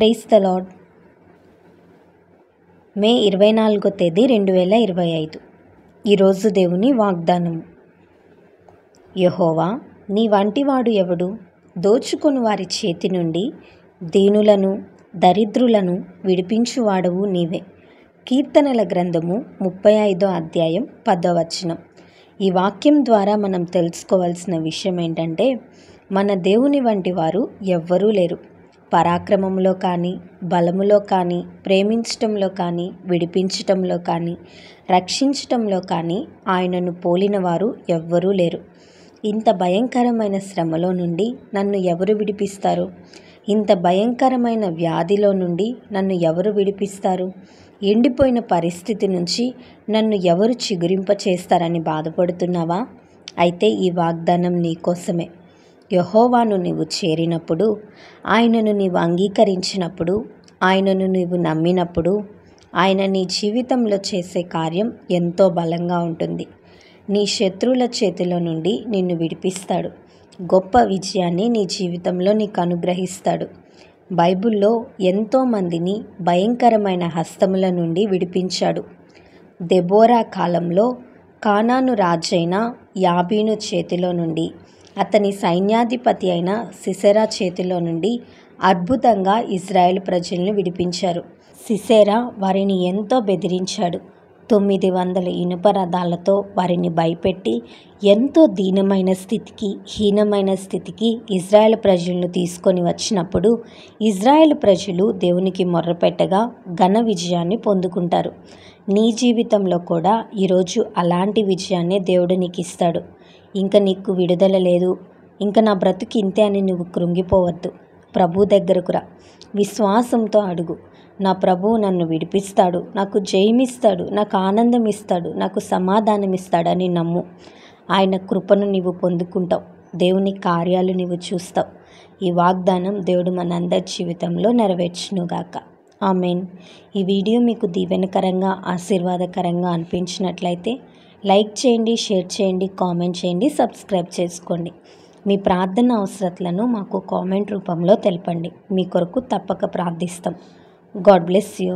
Praise the lord. మే 24 తేదీ 2025. ఈరోజు దేవుని వాగ్దానం. యెహోవా, నీ వంటివాడు ఎవడు? దోచుకొని వారి చేతి నుండి దీనులను దరిద్రులను విడిపించువాడవు నీవే. కీర్తనల గ్రంథము 35వ అధ్యాయం 10వ వచనం. ఈ వాక్యం ద్వారా మనం తెలుసుకోవాల్సిన విషయం ఏంటంటే, మన దేవుని వంటి వారు ఎవ్వరూ లేరు. పరాక్రమంలో కానీ, బలములో కానీ, ప్రేమించటంలో కానీ, విడిపించటంలో కానీ, రక్షించటంలో కానీ ఆయనను పోలిన వారు ఎవ్వరూ లేరు. ఇంత భయంకరమైన శ్రమలో నుండి నన్ను ఎవరు విడిపిస్తారు? ఇంత భయంకరమైన వ్యాధిలో నుండి నన్ను ఎవరు విడిపిస్తారు? ఎండిపోయిన పరిస్థితి నుంచి నన్ను ఎవరు చిగురింపచేస్తారని బాధపడుతున్నావా? అయితే ఈ వాగ్దానం నీకోసమే. యెహోవాను నీవు చేరినప్పుడు, ఆయనను నీవు అంగీకరించినప్పుడు, ఆయనను నీవు నమ్మినప్పుడు, ఆయన నీ జీవితంలో చేసే కార్యం ఎంతో బలంగా ఉంటుంది. నీ శత్రువుల చేతిలో నుండి నిన్ను విడిపిస్తాడు. గొప్ప విజయాన్ని నీ జీవితంలో నీకు అనుగ్రహిస్తాడు. బైబిల్లో ఎంతోమందిని భయంకరమైన హస్తముల నుండి విడిపించాడు. దెబోరా కాలంలో కానాను రాజైన యాబీను చేతిలో నుండి, అతని సైన్యాధిపతి అయిన సిసెరా చేతిలో నుండి అద్భుతంగా ఇజ్రాయెల్ ప్రజలను విడిపించారు. సిసెరా వారిని ఎంతో బెదిరించాడు. 900 ఇనుప రథాలతో వారిని భయపెట్టి ఎంతో దీనమైన స్థితికి, హీనమైన స్థితికి ఇజ్రాయెల్ ప్రజలను తీసుకొని వచ్చినప్పుడు ఇజ్రాయెల్ ప్రజలు దేవునికి మొర్రపెట్టగా ఘన విజయాన్ని పొందుకుంటారు. నీ జీవితంలో కూడా ఈరోజు అలాంటి విజయాన్ని దేవుడు నీకు ఇస్తాడు. ఇంకా నీకు విడుదల లేదు, ఇంకా నా బ్రతుకు ఇంతే అని నువ్వు కృంగిపోవద్దు. ప్రభు దగ్గరకు రా, విశ్వాసంతో అడుగు. నా ప్రభువు నన్ను విడిపిస్తాడు, నాకు జయమిస్తాడు, నాకు ఆనందం ఇస్తాడు, నాకు సమాధానం ఇస్తాడని నమ్ము. ఆయన కృపను నీవు పొందుకుంటావు. దేవుని కార్యాలు నీవు చూస్తావు. ఈ వాగ్దానం దేవుడు మనందరి జీవితంలో నెరవేర్చునుగాక. ఆమేన్. ఈ వీడియో మీకు దీవెనకరంగా, ఆశీర్వాదకరంగా అనిపించినట్లయితే లైక్ చేయండి, షేర్ చేయండి, కామెంట్ చేయండి, సబ్స్క్రైబ్ చేసుకోండి. మీ ప్రార్థన అవసరతలను మాకు కామెంట్ రూపంలో తెలపండి. మీ కొరకు తప్పక ప్రార్థిస్తాం. God bless you.